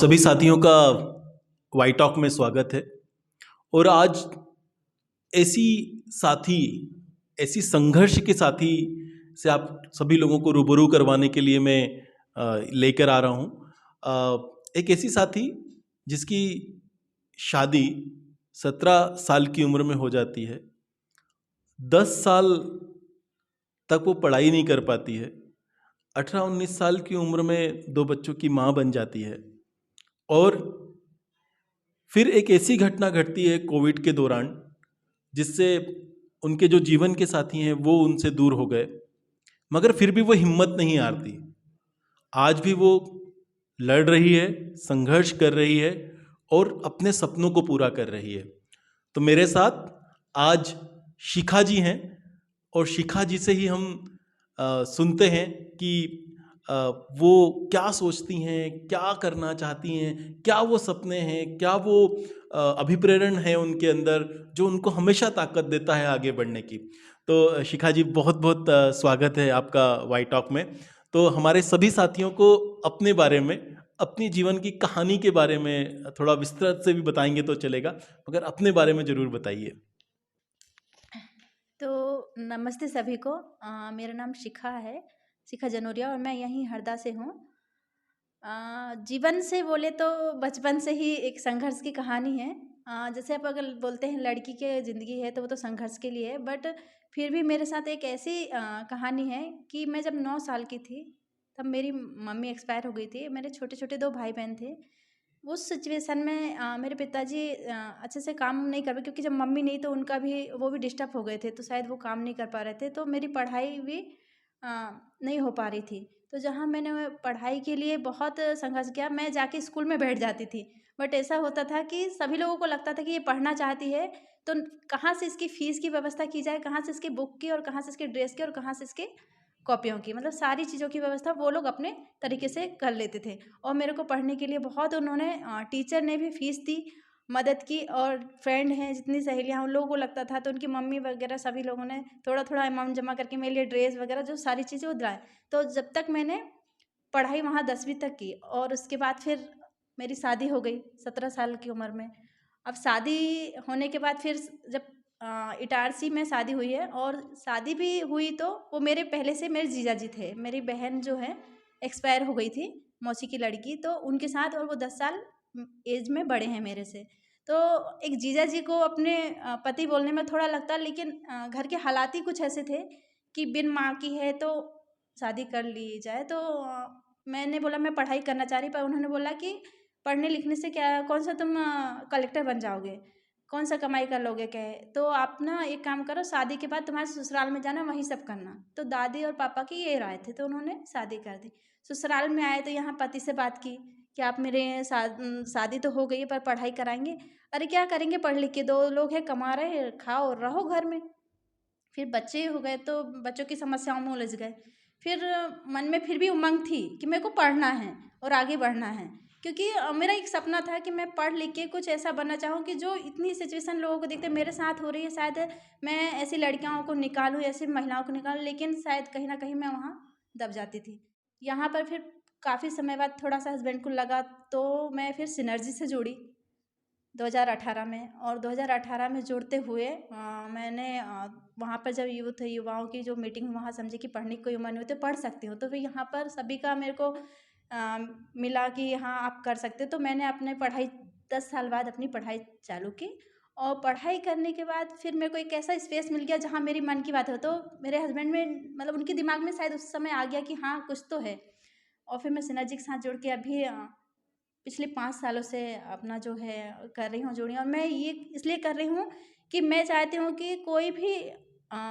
सभी साथियों का वाई टॉक में स्वागत है। और आज ऐसी साथी, ऐसी संघर्ष के साथी से आप सभी लोगों को रूबरू करवाने के लिए मैं लेकर आ रहा हूँ। एक ऐसी साथी जिसकी शादी 17 साल की उम्र में हो जाती है। 10 साल तक वो पढ़ाई नहीं कर पाती है। 18-19 साल की उम्र में 2 बच्चों की माँ बन जाती है। और फिर एक ऐसी घटना घटती है कोविड के दौरान, जिससे उनके जो जीवन के साथी हैं वो उनसे दूर हो गए। मगर फिर भी वो हिम्मत नहीं हारती। आज भी वो लड़ रही है, संघर्ष कर रही है और अपने सपनों को पूरा कर रही है। तो मेरे साथ आज शिखा जी हैं और शिखा जी से ही हम सुनते हैं कि वो क्या सोचती हैं, क्या करना चाहती हैं, क्या वो सपने हैं, क्या वो अभिप्रेरण है उनके अंदर जो उनको हमेशा ताकत देता है आगे बढ़ने की। तो शिखा जी, बहुत बहुत स्वागत है आपका वाई टॉक में। तो हमारे सभी साथियों को अपने बारे में, अपनी जीवन की कहानी के बारे में थोड़ा विस्तृत से भी बताएंगे तो चलेगा, मगर अपने बारे में ज़रूर बताइए। तो नमस्ते सभी को। मेरा नाम शिखा है, शिखा जनोरिया, और मैं यहीं हरदा से हूँ। जीवन से बोले तो बचपन से ही एक संघर्ष की कहानी है। जैसे आप अगर बोलते हैं लड़की के ज़िंदगी है तो वो तो संघर्ष के लिए है, बट फिर भी मेरे साथ एक ऐसी कहानी है कि मैं जब 9 साल की थी तब मेरी मम्मी एक्सपायर हो गई थी। मेरे छोटे छोटे 2 भाई बहन थे। उस सिचुएशन में मेरे पिताजी अच्छे से काम नहीं कर पाए, क्योंकि जब मम्मी नहीं तो उनका भी, वो भी डिस्टर्ब हो गए थे, तो शायद वो काम नहीं कर पा रहे थे, तो मेरी पढ़ाई भी नहीं हो पा रही थी। तो जहाँ मैंने पढ़ाई के लिए बहुत संघर्ष किया, मैं जाके स्कूल में बैठ जाती थी। बट ऐसा होता था कि सभी लोगों को लगता था कि ये पढ़ना चाहती है, तो कहाँ से इसकी फ़ीस की व्यवस्था की जाए, कहाँ से इसकी बुक की, और कहाँ से इसके ड्रेस की, और कहाँ से इसके कॉपियों की, मतलब सारी चीज़ों की व्यवस्था वो लोग अपने तरीके से कर लेते थे। और मेरे को पढ़ने के लिए बहुत उन्होंने, टीचर ने भी फ़ीस दी, मदद की, और फ्रेंड हैं जितनी सहेलियाँ, उन लोगों को लगता था, तो उनकी मम्मी वगैरह सभी लोगों ने थोड़ा-थोड़ा अमाउंट जमा करके मेरे लिए ड्रेस वगैरह जो सारी चीज़ें वो दिलाए। तो जब तक मैंने पढ़ाई वहाँ 10वीं तक की, और उसके बाद फिर मेरी शादी हो गई 17 साल की उम्र में। अब शादी होने के बाद फिर जब इटारसी में शादी हुई है, और शादी भी हुई तो वो मेरे पहले से मेरे जीजा जी थे। मेरी बहन जो है एक्सपायर हो गई थी, मौसी की लड़की, तो उनके साथ, और वो 10 साल एज में बड़े हैं मेरे से। तो एक जीजा जी को अपने पति बोलने में थोड़ा लगता, लेकिन घर के हालात ही कुछ ऐसे थे कि बिन माँ की है तो शादी कर ली जाए। तो मैंने बोला मैं पढ़ाई करना चाह रही, पर उन्होंने बोला कि पढ़ने लिखने से क्या, कौन सा तुम कलेक्टर बन जाओगे, कौन सा कमाई कर लोगे, क्या है, तो आप ना एक काम करो, शादी के बाद तुम्हारे ससुराल में जाना, वहीं सब करना। तो दादी और पापा की ये राय थे, तो उन्होंने शादी कर दी। ससुराल में आए तो यहाँ पति से बात की कि आप मेरे शादी तो हो गई है पर पढ़ाई कराएंगे। अरे क्या करेंगे पढ़ लिख के, 2 लोग हैं, कमा रहे हैं, खाओ रहो घर में। फिर बच्चे हो गए तो बच्चों की समस्याओं में उलझ गए। फिर मन में फिर भी उमंग थी कि मेरे को पढ़ना है और आगे बढ़ना है, क्योंकि मेरा एक सपना था कि मैं पढ़ लिख के कुछ ऐसा बनना चाहूँ कि जो इतनी सिचुएशन लोगों को देखते मेरे साथ हो रही है, शायद मैं ऐसी लड़कियों को निकालूँ, ऐसी महिलाओं को निकालूँ, लेकिन शायद कहीं ना कहीं मैं वहाँ दब जाती थी। यहाँ पर फिर काफ़ी समय बाद थोड़ा सा हस्बैंड को लगा, तो मैं फिर सिनर्जी से जुड़ी 2018 में। और 2018 में जुड़ते हुए मैंने वहाँ पर जब युवाओं की जो मीटिंग, वहाँ समझी कि पढ़ने की कोई उम्र नहीं होती, पढ़ सकती हूँ। तो फिर यहाँ पर सभी का मेरे को मिला कि हाँ आप कर सकते हो। तो मैंने अपने पढ़ाई 10 साल बाद अपनी पढ़ाई चालू की, और पढ़ाई करने के बाद फिर मेरे को एक ऐसा स्पेस मिल गया जहाँ मेरी मन की बात हो। तो मेरे हस्बैंड में, मतलब उनके दिमाग में शायद उस समय आ गया कि हाँ कुछ तो है। और फिर मैं सिनर्जी के साथ जुड़ के अभी पिछले 5 सालों से अपना जो है कर रही हूँ, जुड़ी हूँ। और मैं ये इसलिए कर रही हूँ कि मैं चाहती हूँ कि कोई भी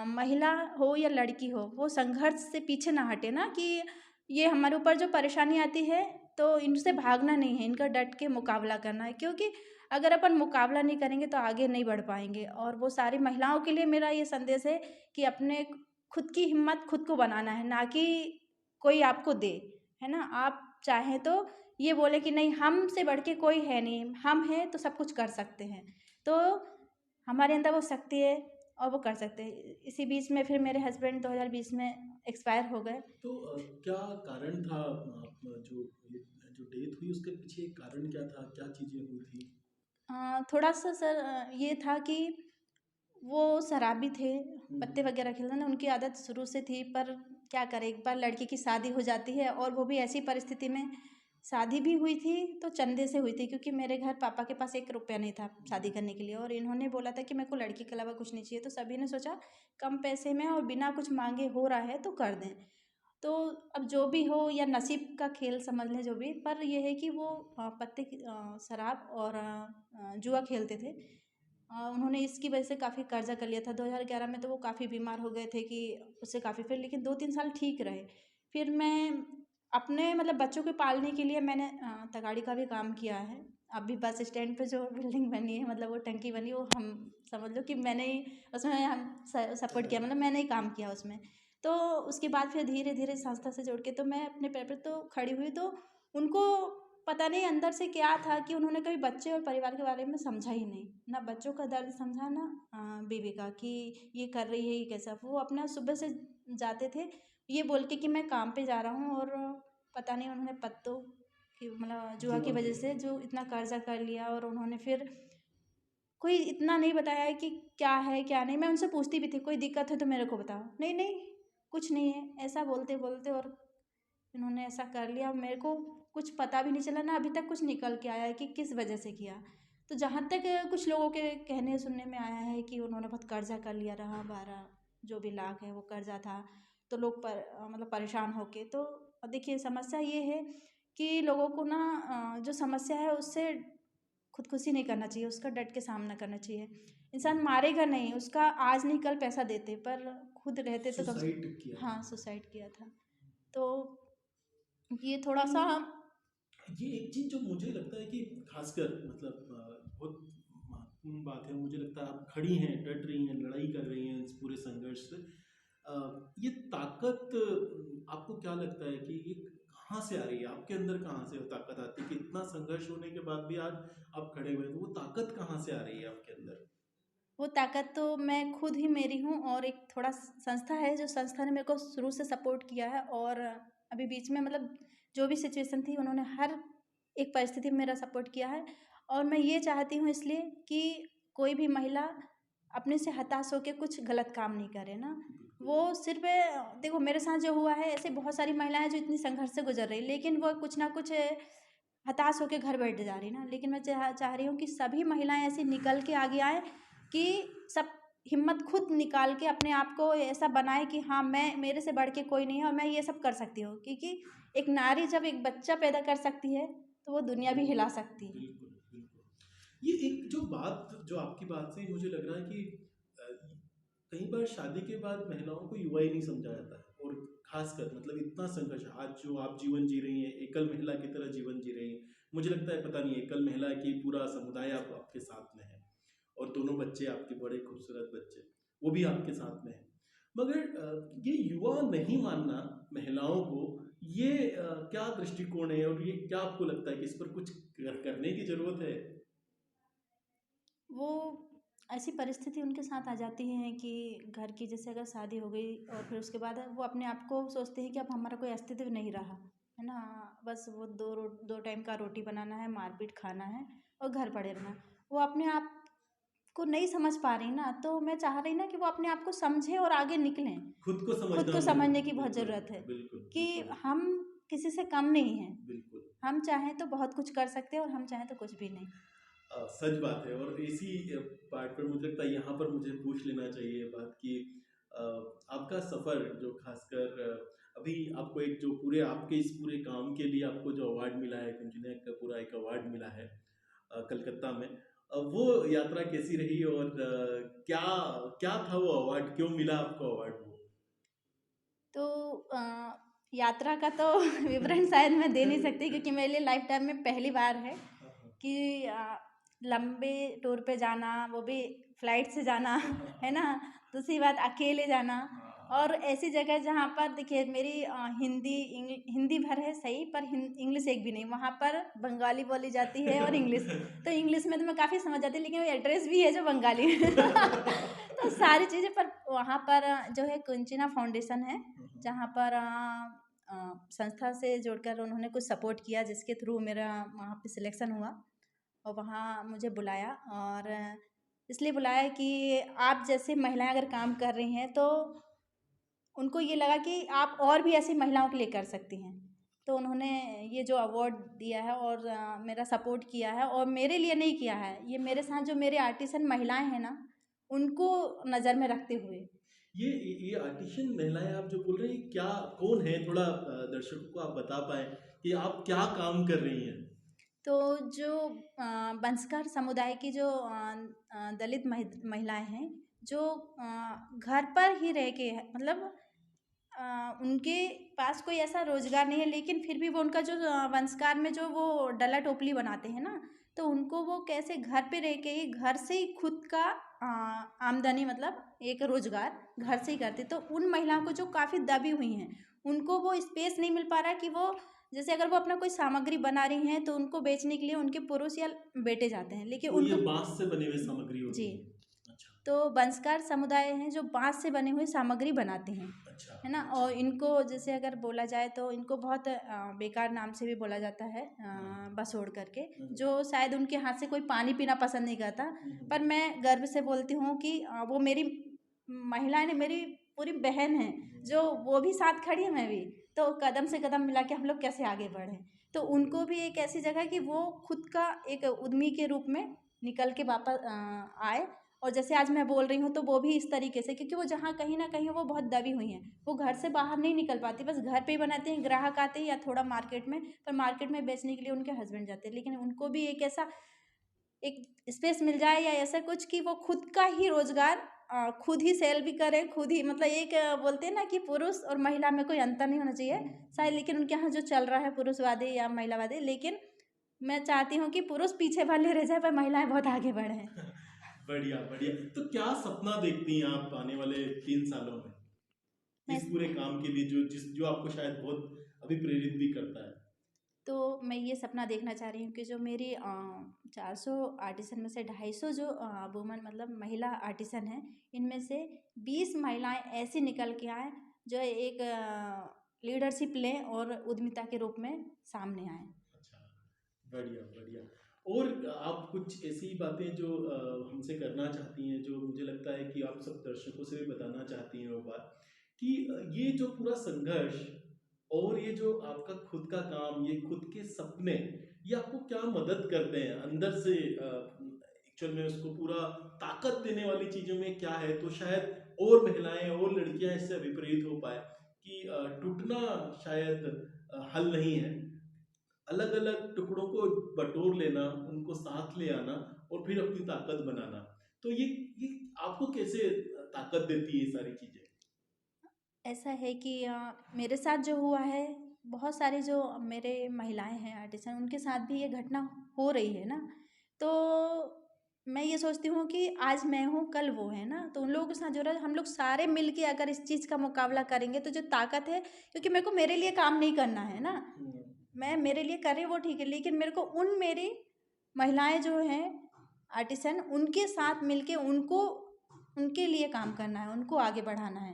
महिला हो या लड़की हो, वो संघर्ष से पीछे ना हटे ना, कि ये हमारे ऊपर जो परेशानी आती है तो इनसे भागना नहीं है, इनका डट के मुकाबला करना है। क्योंकि अगर अपन मुकाबला नहीं करेंगे तो आगे नहीं बढ़ पाएंगे। और वो सारी महिलाओं के लिए मेरा ये संदेश है कि अपने खुद की हिम्मत खुद को बनाना है, ना कि कोई आपको दे, है ना। आप चाहें तो ये बोले कि नहीं हमसे बढ़ के कोई है नहीं, हम हैं तो सब कुछ कर सकते हैं। तो हमारे अंदर वो शक्ति है और वो कर सकते हैं। इसी बीच में फिर मेरे हस्बैंड 2020 में एक्सपायर हो गए। तो क्या कारण था, जो जो डेथ हुई उसके पीछे कारण क्या था, क्या चीज़ें हुई थी? थोड़ा सा सर ये था कि वो शराबी थे, पत्ते हम्म। वगैरह खेलना ना उनकी आदत शुरू से थी। पर क्या करें, एक बार लड़की की शादी हो जाती है और वो भी ऐसी परिस्थिति में। शादी भी हुई थी तो चंदे से हुई थी, क्योंकि मेरे घर पापा के पास 1 रुपया नहीं था शादी करने के लिए, और इन्होंने बोला था कि मेरे को लड़की के अलावा कुछ नहीं चाहिए। तो सभी ने सोचा कम पैसे में और बिना कुछ मांगे हो रहा है तो कर दें। तो अब जो भी हो या नसीब का खेल समझ लें जो भी, पर ये है कि वो पत्ते की शराब और जुआ खेलते थे। उन्होंने इसकी वजह से काफ़ी कर्जा कर लिया था 2011 में। तो वो काफ़ी बीमार हो गए थे कि उससे काफ़ी, फिर लेकिन 2-3 साल ठीक रहे। फिर मैं अपने मतलब बच्चों को पालने के लिए मैंने तगाड़ी का भी काम किया है। अभी बस स्टैंड पे जो बिल्डिंग बनी है, मतलब वो टंकी बनी, वो हम समझ लो कि मैंने ही उसमें हम सपोर्ट किया, मतलब मैंने ही काम किया उसमें। तो उसके बाद फिर धीरे धीरे संस्था से जुड़ के तो मैं अपने पैर पर तो खड़ी हुई। तो उनको पता नहीं अंदर से क्या था कि उन्होंने कभी बच्चे और परिवार के बारे में समझा ही नहीं, ना बच्चों का दर्द समझा, ना बीवी का कि ये कर रही है, ये कैसा। वो अपना सुबह से जाते थे ये बोल के कि मैं काम पे जा रहा हूँ, और पता नहीं उन्होंने पत्तों की मतलब जुआ की जुआ वजह खेल। से जो इतना कर्जा कर लिया। और उन्होंने फिर कोई इतना नहीं बताया है कि क्या है क्या नहीं। मैं उनसे पूछती भी थी कोई दिक्कत है तो मेरे को बताओ, नहीं नहीं कुछ नहीं है, ऐसा बोलते बोलते और इन्होंने ऐसा कर लिया। मेरे को कुछ पता भी नहीं चला ना अभी तक कुछ निकल के आया है कि किस वजह से किया। तो जहाँ तक कुछ लोगों के कहने सुनने में आया है कि उन्होंने बहुत कर्जा कर लिया रहा, 12 जो भी लाख है वो कर्जा था। तो लोग मतलब परेशान होके। तो देखिए समस्या ये है कि लोगों को ना जो समस्या है उससे खुदकुशी नहीं करना चाहिए, उसका डट के सामना करना चाहिए। इंसान मारेगा नहीं, उसका आज नहीं कल पैसा देते, पर खुद रहते तो कम से। सुसाइड किया हाँ, था। सुसाइड किया था। तो ये थोड़ा तो सा। ये एक चीज़ जो मुझे लगता है कि खासकर मतलब बहुत महत्वपूर्ण बात है, मुझे लगता है आप खड़ी हैं, डट रही हैं, लड़ाई कर रही हैं इस पूरे संघर्ष से। ये ताकत आपको क्या लगता है कि ये कहाँ से आ रही है, आपके अंदर कहाँ से वो ताकत आती है कि इतना संघर्ष होने के बाद भी आज आप खड़े हुए हैं, तो वो ताकत कहाँ से आ रही है आपके अंदर? वो ताकत तो मैं खुद ही मेरी हूँ, और एक थोड़ा संस्था है जो संस्था ने मेरे को शुरू से सपोर्ट किया है। और अभी बीच में मतलब जो भी सिचुएशन थी उन्होंने हर एक परिस्थिति में मेरा सपोर्ट किया है। और मैं ये चाहती हूँ इसलिए कि कोई भी महिला अपने से हताश होकर कुछ गलत काम नहीं करे ना। बिल्कुल। वो सिर्फ देखो मेरे साथ जो हुआ है, ऐसे बहुत सारी महिलाएं जो इतनी संघर्ष से गुजर रही, लेकिन वो कुछ ना कुछ हताश होकर घर बैठ जा रही ना। लेकिन मैं चाह रही हूँ कि सभी महिलाएं ऐसे निकल के आगे आए कि सब हिम्मत खुद निकाल के अपने आप को ऐसा बनाए कि हाँ मैं, मेरे से बढ़ के कोई नहीं है और मैं ये सब कर सकती हूँ। क्योंकि एक नारी जब एक बच्चा पैदा कर सकती है तो वो दुनिया भी हिला सकती है। बिल्कुल, बिल्कुल। ये एक जो बात जो आपकी बात से मुझे लग रहा है कि अ, कई बार शादी के बाद महिलाओं को युवा ही नहीं समझा जाता है, और खासकर मतलब इतना संघर्ष आज जो आप जीवन जी रही हैं, एकल महिला की तरह जीवन जी रही हैं। मुझे लगता है पता नहीं एकल महिला की पूरा समुदाय आपके साथ में है, और दोनों बच्चे आपके बड़े खूबसूरत बच्चे, वो भी आपके साथ में है। मगर ये युवा नहीं मानना महिलाओं को, ये क्या दृष्टिकोण है, और ये क्या आपको लगता है कि इस पर कुछ करने की जरूरत है? वो ऐसी परिस्थिति उनके साथ आ जाती है कि घर की जैसे अगर शादी हो गई और फिर उसके बाद वो अपने आप को सोचते हैं कि अब हमारा कोई अस्तित्व नहीं रहा है ना। बस वो दो टाइम का रोटी बनाना है, मारपीट खाना है और घर पड़े रहना। वो अपने आप को नहीं समझ पा रही ना। तो मैं चाह रही ना कि वो अपने आप को समझे और आगे निकलें। खुद को खुद समझना को जरूर। समझने की बहुत बिल्कुल, ज़रूरत है बिल्कुल, कि बिल्कुल, हम किसी से कम नहीं हैं। बिल्कुल। हम चाहें तो बहुत कुछ कर सकते हैं और हम चाहें तो कुछ भी नहीं। सच बात है, और इसी पार्ट पर मुझे लगता है यहाँ पर मुझे पूछ लेना चाहिए ये बात कि अ, आपका सफ़र जो खासकर अभी आपको एक जो पूरे आपके इस पूरे काम के लिए आपको जो अवार्ड मिला है, कुंजने का पूरा एक अवार्ड मिला है कलकत्ता में, वो यात्रा कैसी रही, और क्या क्या था वो अवार्ड, क्यों मिला आपको अवार्ड वो? तो यात्रा का तो विवरण शायद मैं दे नहीं सकती, क्योंकि मेरे लिए लाइफ टाइम में पहली बार है हाँ, हाँ, कि लंबे टूर पे जाना, वो भी फ्लाइट से जाना है ना। दूसरी बात अकेले जाना, और ऐसी जगह जहाँ पर देखिए मेरी हिंदी भर है सही, पर इंग्लिश एक भी नहीं। वहाँ पर बंगाली बोली जाती है और इंग्लिश। तो इंग्लिश में तो मैं काफ़ी समझ जाती, लेकिन वो एड्रेस भी है जो बंगाली में तो सारी चीज़ें। पर वहाँ पर जो है कुंचिना फाउंडेशन है, जहाँ पर संस्था से जोड़कर उन्होंने कुछ सपोर्ट किया, जिसके थ्रू मेरा वहाँ पे सिलेक्शन हुआ और वहाँ मुझे बुलाया। और इसलिए बुलाया कि आप जैसे महिलाएं अगर काम कर रही हैं तो उनको ये लगा कि आप और भी ऐसी महिलाओं के लिए कर सकती हैं, तो उन्होंने ये जो अवार्ड दिया है और मेरा सपोर्ट किया है। और मेरे लिए नहीं किया है, ये मेरे साथ जो मेरे आर्टिसन महिलाएं हैं ना, उनको नज़र में रखते हुए। ये आर्टिशियन महिलाएं आप जो बोल रहे हैं, क्या कौन है, थोड़ा दर्शकों को आप बता पाएं कि आप क्या काम कर रही हैं? तो जो बंसकार समुदाय की जो दलित महिलाएं हैं, जो घर पर ही रह के मतलब उनके पास कोई ऐसा रोजगार नहीं है, लेकिन फिर भी वो उनका जो वंशकार में जो वो डला टोपली बनाते हैं ना, तो उनको वो कैसे घर पे रह के ही घर से ही खुद का आमदनी मतलब एक रोजगार घर से ही करते। तो उन महिलाओं को जो काफ़ी दबी हुई हैं, उनको वो स्पेस नहीं मिल पा रहा कि वो जैसे अगर वो अपना कोई सामग्री बना रही हैं तो उनको बेचने के लिए उनके पुरुष या बेटे जाते हैं, लेकिन तो ये उनको बांस से बने हुए सामग्री होती जी। है? अच्छा। तो बंसकार समुदाय हैं जो बांस से बने हुए सामग्री बनाते हैं, अच्छा। है ना। और इनको जैसे अगर बोला जाए तो इनको बहुत बेकार नाम से भी बोला जाता है, बसोड़ करके, जो शायद उनके हाथ से कोई पानी पीना पसंद नहीं करता। पर मैं गर्व से बोलती हूँ कि वो मेरी महिलाएं ने मेरी पूरी बहन है, जो वो भी साथ खड़ी है, मैं भी। तो कदम से कदम मिला के हम लोग कैसे आगे बढ़ें, तो उनको भी एक ऐसी जगह कि वो खुद का एक उद्यमी के रूप में निकल के वापस आए। और जैसे आज मैं बोल रही हूँ तो वो भी इस तरीके से, क्योंकि वो जहाँ कहीं ना कहीं वो बहुत दबी हुई हैं, वो घर से बाहर नहीं निकल पाती, बस घर पे ही बनाते हैं, ग्राहक आते हैं या थोड़ा मार्केट में, पर मार्केट में बेचने के लिए उनके हस्बैंड जाते हैं। लेकिन उनको भी एक ऐसा एक स्पेस मिल जाए या ऐसा कुछ कि वो खुद का ही रोजगार खुद ही सेल भी करें, खुद ही मतलब एक बोलते हैं ना कि पुरुष और महिला में कोई अंतर नहीं होना चाहिए शायद, लेकिन उनके यहाँ जो चल रहा है पुरुषवादी या महिलावादी, लेकिन मैं चाहती हूँ कि पुरुष पीछे भले रह जाए पर महिलाएं बहुत आगे बढ़ें। बढ़िया बढ़िया। तो क्या सपना देखती हैं आप आने वाले 3 सालों में मैं इस पूरे काम के लिए, जो आपको शायद बहुत अभी प्रेरित भी करता है? तो मैं ये सपना देखना चाह रही हूँ कि जो मेरी 400 आर्टिसन में से 250 जो वुमन मतलब महिला आर्टिसन हैं, इनमें से 20 महिलाएं ऐसी निकल के आएँ जो एक लीडरशिप लें और उद्यमिता के रूप में सामने आएँ। अच्छा, बढ़िया बढ़िया। और आप कुछ ऐसी बातें जो हमसे करना चाहती हैं, जो मुझे लगता है कि आप सब दर्शकों से भी बताना चाहती हैं वो बात, कि ये जो पूरा संघर्ष और ये जो आपका खुद का काम, ये खुद के सपने, ये आपको क्या मदद करते हैं अंदर से? एक्चुअल में उसको पूरा ताकत देने वाली चीज़ों में क्या है, तो शायद और महिलाएं और लड़कियां इससे अभिप्रेरित हो पाए कि टूटना शायद हल नहीं है। अलग अलग टुकड़ों को बटोर लेना, उनको साथ ले आना और फिर अपनी ताकत बनाना। तो ये आपको कैसे ताकत देती है ये सारी चीज़ें? ऐसा है कि मेरे साथ जो हुआ है, बहुत सारी जो मेरे महिलाएं हैं आर्टिसन, उनके साथ भी ये घटना हो रही है ना। तो मैं ये सोचती हूँ कि आज मैं हूँ कल वो है ना, तो उन लोगों के साथ जो रहा हम लोग सारे मिल के अगर इस चीज़ का मुकाबला करेंगे तो जो ताकत है, क्योंकि मेरे को मेरे लिए काम नहीं करना है ना, मैं मेरे लिए कर रही हूँ वो ठीक है, लेकिन मेरे को उन मेरी महिलाएं जो हैं आर्टिसन, उनके साथ मिलके उनको उनके लिए काम करना है, उनको आगे बढ़ाना है।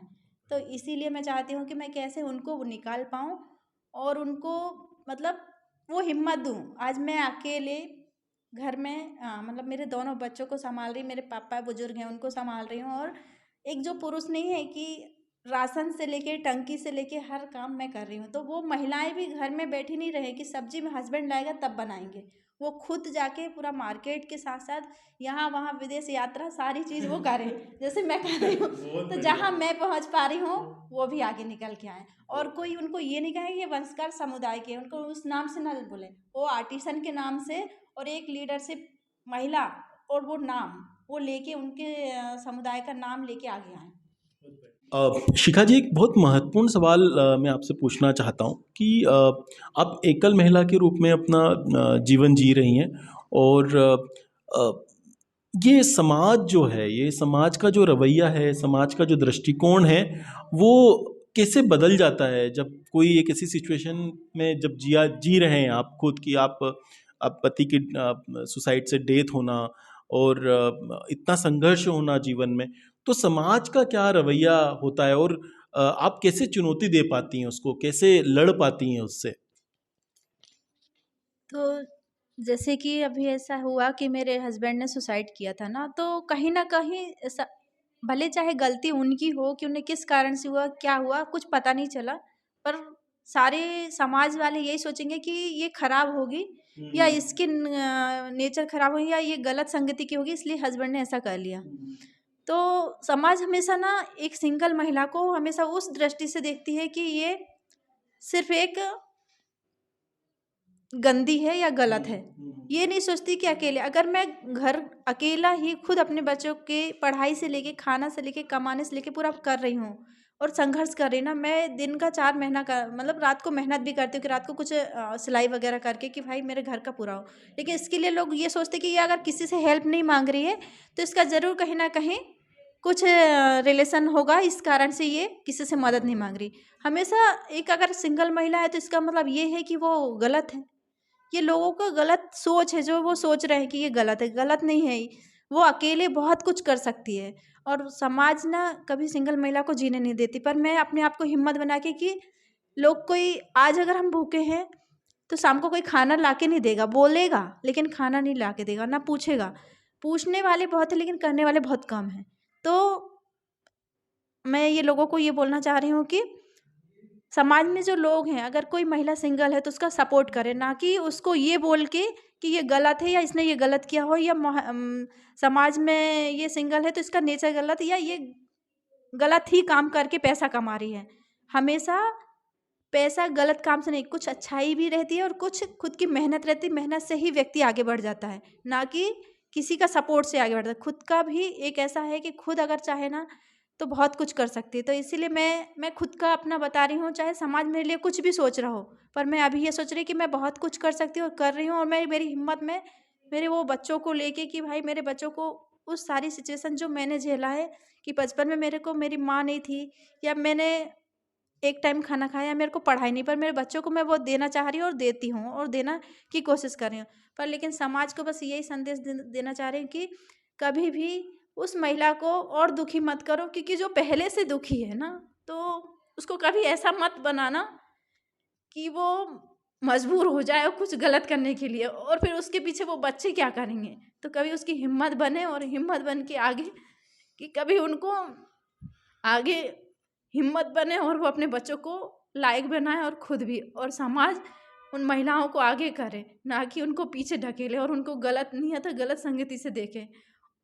तो इसीलिए मैं चाहती हूँ कि मैं कैसे उनको निकाल पाऊँ और उनको मतलब वो हिम्मत दूँ। आज मैं अकेले घर में मतलब मेरे दोनों बच्चों को संभाल रही, मेरे पापा बुजुर्ग हैं उनको संभाल रही हूँ, और एक जो पुरुष नहीं है कि राशन से लेके टंकी से लेके हर काम मैं कर रही हूँ, तो वो महिलाएं भी घर में बैठी नहीं रहे कि सब्जी में हस्बैंड लाएगा तब बनाएंगे, वो खुद जाके पूरा मार्केट के साथ साथ यहाँ वहाँ विदेश यात्रा सारी चीज़ वो करें जैसे मैं कर रही हूँ। बहुत तो बढ़िया। जहाँ मैं पहुँच पा रही हूँ वो भी आगे निकल के आए, और कोई उनको ये नहीं कहे कि ये वंशकार समुदाय के, उनको उस नाम से ना बोले, वो आर्टिसन के नाम से और एक लीडरशिप महिला और वो नाम वो लेके उनके समुदाय का नाम लेके आगे आए। शिखा जी, एक बहुत महत्वपूर्ण सवाल मैं आपसे पूछना चाहता हूँ कि आप एकल महिला के रूप में अपना जीवन जी रही हैं, और ये समाज जो है, ये समाज का जो रवैया है, समाज का जो दृष्टिकोण है, वो कैसे बदल जाता है जब कोई एक ऐसी सिचुएशन में जब जी रहे हैं आप खुद की, आप पति की सुसाइड से डेथ होना और इतना संघर्ष होना जीवन में, तो समाज का क्या रवैया होता है? और आप कैसे चुनौती दे पाती हैं उसको, कैसे लड़ पाती हैं उससे? तो जैसे कि अभी ऐसा हुआ कि मेरे हस्बैंड ने सुसाइड किया था ना, तो कहीं न कहीं ऐसा, भले चाहे गलती उनकी हो कि उन्हें किस कारण से हुआ, क्या हुआ, कुछ पता नहीं चला, पर सारे समाज वाले यही सोचेंगे कि ये खराब होगी या इसकी नेचर खराब होगी या ये गलत संगति की होगी, इसलिए हस्बैंड ने ऐसा कर लिया। तो समाज हमेशा ना एक सिंगल महिला को हमेशा उस दृष्टि से देखती है कि ये सिर्फ़ एक गंदी है या गलत है। ये नहीं सोचती कि अकेले, अगर मैं घर अकेला ही खुद अपने बच्चों के पढ़ाई से लेके, खाना से लेके, कमाने से लेके पूरा कर रही हूँ और संघर्ष कर रही ना, मैं दिन का 4 महीना का मतलब रात को मेहनत भी करती हूँ कि रात को कुछ सिलाई वगैरह करके कि भाई मेरे घर का पूरा हो। लेकिन इसके लिए लोग ये सोचते कि ये अगर किसी से हेल्प नहीं माँग रही है, तो इसका ज़रूर कहीं न कहीं कुछ रिलेशन होगा, इस कारण से ये किसी से मदद नहीं माँग रही। हमेशा एक अगर सिंगल महिला है तो इसका मतलब ये है कि वो गलत है। ये लोगों का गलत सोच है, जो वो सोच रहे हैं कि ये गलत है, गलत नहीं है। वो अकेले बहुत कुछ कर सकती है और समाज ना कभी सिंगल महिला को जीने नहीं देती। पर मैं अपने आप को हिम्मत बना के कि लोग, कोई आज अगर हम भूखे हैं तो शाम को कोई खाना लाके नहीं देगा, बोलेगा लेकिन खाना नहीं लाके देगा, ना पूछेगा। पूछने वाले बहुत हैं लेकिन करने वाले बहुत कम हैं। तो मैं ये लोगों को ये बोलना चाह रही हूँ कि समाज में जो लोग हैं, अगर कोई महिला सिंगल है तो उसका सपोर्ट करें, ना कि उसको ये बोल के कि ये गलत है या इसने ये गलत किया हो, या समाज में ये सिंगल है तो इसका नेचर गलत, या ये गलत ही काम करके पैसा कमा रही है। हमेशा पैसा गलत काम से नहीं, कुछ अच्छाई भी रहती है और कुछ खुद की मेहनत रहती है, मेहनत से ही व्यक्ति आगे बढ़ जाता है, ना कि किसी का सपोर्ट से आगे बढ़ता है। खुद का भी एक ऐसा है कि खुद अगर चाहे ना तो बहुत कुछ कर सकती है। तो इसीलिए मैं खुद का अपना बता रही हूँ, चाहे समाज मेरे लिए कुछ भी सोच रहा हो, पर मैं अभी ये सोच रही हूँ कि मैं बहुत कुछ कर सकती हूँ और कर रही हूँ। और मैं, मेरी हिम्मत में मेरे वो बच्चों को लेके कि भाई मेरे बच्चों को उस सारी सिचुएशन जो मैंने झेला है, कि बचपन में मेरे को मेरी माँ नहीं थी, या मैंने एक टाइम खाना खाया, मेरे को पढ़ाई नहीं, पर मेरे बच्चों को मैं वो देना चाह रही हूँ और देती हूँ और देना की कोशिश कर रही हूँ। पर लेकिन समाज को बस यही संदेश देना चाह रही हूँ कि कभी भी उस महिला को और दुखी मत करो, क्योंकि जो पहले से दुखी है ना, तो उसको कभी ऐसा मत बनाना कि वो मजबूर हो जाए और कुछ गलत करने के लिए, और फिर उसके पीछे वो बच्चे क्या करेंगे। तो कभी उसकी हिम्मत बने और हिम्मत बन के आगे, कि कभी उनको आगे हिम्मत बने और वो अपने बच्चों को लायक बनाए और खुद भी, और समाज उन महिलाओं को आगे करे, ना कि उनको पीछे ढकेले और उनको गलत नियत गलत संगति से देखे।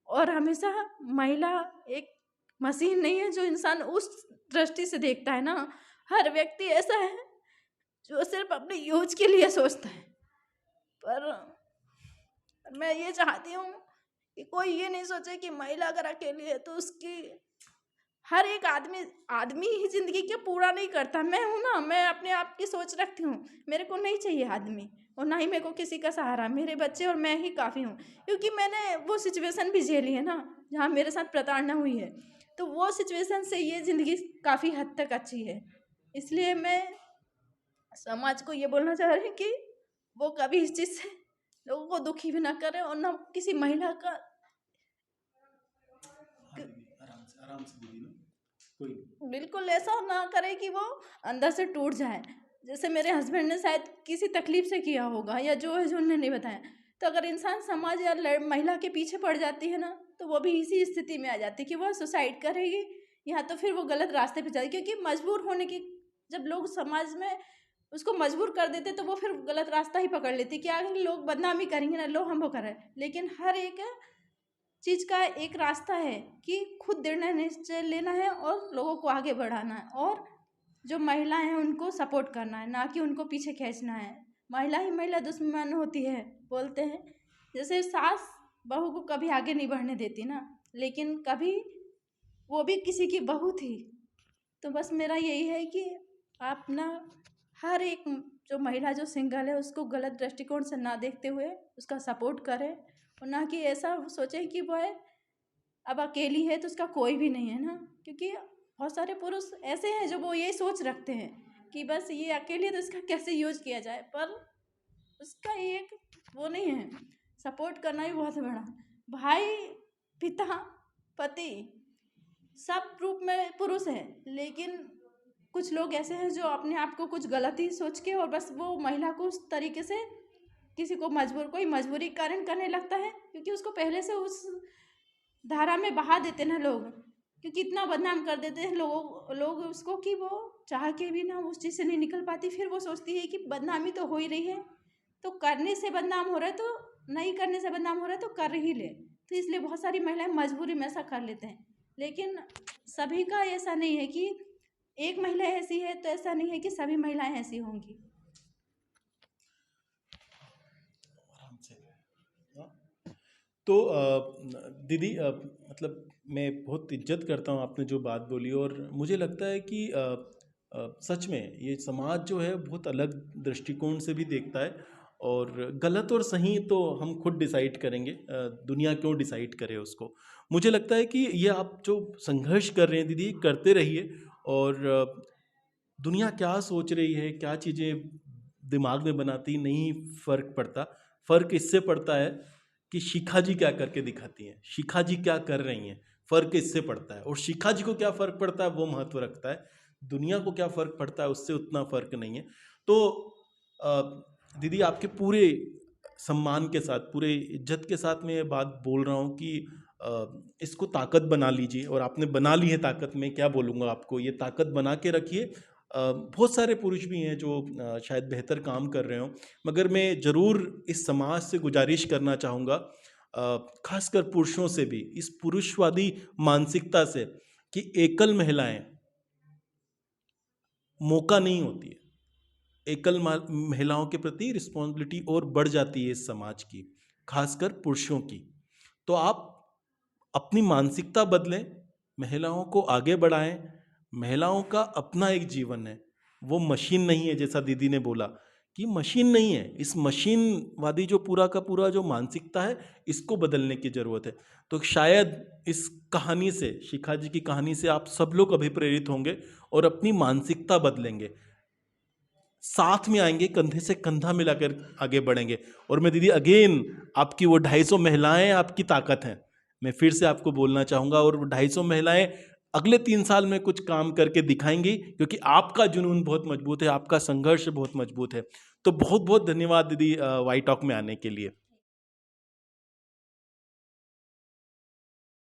और हमेशा महिला एक मशीन नहीं है जो इंसान उस दृष्टि से देखता है ना। हर व्यक्ति ऐसा है जो सिर्फ अपने यूज के लिए सोचता है। पर मैं ये चाहती हूँ कि कोई ये नहीं सोचे कि महिला अगर अकेली है तो उसकी, हर एक आदमी आदमी ही ज़िंदगी क्या पूरा नहीं करता। मैं हूँ ना, मैं अपने आप की सोच रखती हूँ, मेरे को नहीं चाहिए आदमी और ना ही मेरे को किसी का सहारा, मेरे बच्चे और मैं ही काफ़ी हूँ। क्योंकि मैंने वो सिचुएशन भी झेली है ना, जहाँ मेरे साथ प्रताड़ना हुई है, तो वो सिचुएशन से ये ज़िंदगी काफ़ी हद तक अच्छी है। इसलिए मैं समाज को ये बोलना चाह रही हूँ कि वो कभी इस चीज़ से लोगों को दुखी भी ना करे और ना किसी महिला का, आराम से दीदी ना, कोई नहीं। बिल्कुल ऐसा ना करे कि वो अंदर से टूट जाए। जैसे मेरे हस्बैंड ने शायद किसी तकलीफ से किया होगा, या जो है जो उन्होंने नहीं बताया। तो अगर इंसान समाज या महिला के पीछे पड़ जाती है ना, तो वो भी इसी स्थिति में आ जाती है कि वह सुसाइड करेगी, या तो फिर वो गलत रास्ते पे जाएगी। क्योंकि मजबूर होने की, जब लोग समाज में उसको मजबूर कर देते तो वो फिर गलत रास्ता ही पकड़ लेती। क्या लोग बदनामी करेंगे ना, लो हम वो करें। लेकिन हर एक चीज़ का एक रास्ता है कि खुद निर्णय निश्चय लेना है और लोगों को आगे बढ़ाना है, और जो महिलाएं हैं उनको सपोर्ट करना है, ना कि उनको पीछे खींचना है। महिला ही महिला दुश्मन होती है बोलते हैं। जैसे सास बहू को कभी आगे नहीं बढ़ने देती ना, लेकिन कभी वो भी किसी की बहू थी। तो बस मेरा यही है कि आप ना हर एक जो महिला जो सिंगल है उसको गलत दृष्टिकोण से ना देखते हुए उसका सपोर्ट करें, और ना कि ऐसा सोचें कि वह अब अकेली है तो उसका कोई भी नहीं है ना। क्योंकि बहुत सारे पुरुष ऐसे हैं जो वो ये सोच रखते हैं कि बस ये अकेली है तो इसका कैसे यूज किया जाए, पर उसका एक वो नहीं है। सपोर्ट करना भी बहुत बड़ा, भाई, पिता, पति सब रूप में पुरुष है, लेकिन कुछ लोग ऐसे हैं जो अपने आप को कुछ गलत ही सोच के और बस वो महिला को उस तरीके से किसी को कोई मजबूरी के कारण करने लगता है, क्योंकि उसको पहले से उस धारा में बहा देते हैं लोग, क्योंकि इतना बदनाम कर देते हैं लोग उसको कि वो चाह के भी ना उस चीज़ से नहीं निकल पाती। फिर वो सोचती है कि बदनामी तो हो ही रही है, तो करने से बदनाम हो रहा है, तो नहीं करने से बदनाम हो रहा है तो कर ही ले। तो इसलिए बहुत सारी महिलाएं मजबूरी में ऐसा कर लेते हैं। लेकिन सभी का ऐसा नहीं है कि एक महिला ऐसी है तो ऐसा नहीं है कि सभी महिलाएं ऐसी होंगी। तो दीदी, मतलब मैं बहुत इज्जत करता हूँ आपने जो बात बोली, और मुझे लगता है कि सच में ये समाज जो है बहुत अलग दृष्टिकोण से भी देखता है, और गलत और सही तो हम खुद डिसाइड करेंगे, दुनिया क्यों डिसाइड करे उसको। मुझे लगता है कि ये आप जो संघर्ष कर रहे हैं दीदी, करते रहिए, और दुनिया क्या सोच रही है, क्या चीज़ें दिमाग में बनाती, नहीं फ़र्क पड़ता। फ़र्क इससे पड़ता है कि शिखा जी क्या करके दिखाती हैं, शिखा जी क्या कर रही हैं, फ़र्क इससे पड़ता है। और शिखा जी को क्या फ़र्क पड़ता है वो महत्व रखता है, दुनिया को क्या फ़र्क पड़ता है उससे उतना फ़र्क नहीं है। तो दीदी, आपके पूरे सम्मान के साथ, पूरे इज्जत के साथ मैं ये बात बोल रहा हूँ कि इसको ताकत बना लीजिए, और आपने बना ली है ताकत। मैं क्या बोलूँगा आपको, ये ताकत बना के रखिए। बहुत सारे पुरुष भी हैं जो शायद बेहतर काम कर रहे हों, मगर मैं ज़रूर इस समाज से गुजारिश करना चाहूँगा, खासकर पुरुषों से भी, इस पुरुषवादी मानसिकता से, कि एकल महिलाएं मौका नहीं होती है। एकल महिलाओं के प्रति रिस्पॉन्सिबिलिटी और बढ़ जाती है इस समाज की, खासकर पुरुषों की। तो आप अपनी मानसिकता बदलें, महिलाओं को आगे बढ़ाएं। महिलाओं का अपना एक जीवन है, वो मशीन नहीं है। जैसा दीदी ने बोला कि मशीन नहीं है, इस मशीनवादी जो पूरा का पूरा जो मानसिकता है, इसको बदलने की ज़रूरत है। तो शायद इस कहानी से, शिखा जी की कहानी से, आप सब लोग अभिप्रेरित होंगे और अपनी मानसिकता बदलेंगे, साथ में आएंगे, कंधे से कंधा मिलाकर आगे बढ़ेंगे। और मैं दीदी अगेन, आपकी वो 250 महिलाएं आपकी ताकत हैं, मैं फिर से आपको बोलना चाहूँगा। और वो 250 महिलाएं अगले 3 साल में कुछ काम करके दिखाएंगी, क्योंकि आपका जुनून बहुत मजबूत है, आपका संघर्ष बहुत मजबूत है। तो बहुत बहुत धन्यवाद दीदी वाई टॉक में आने के लिए।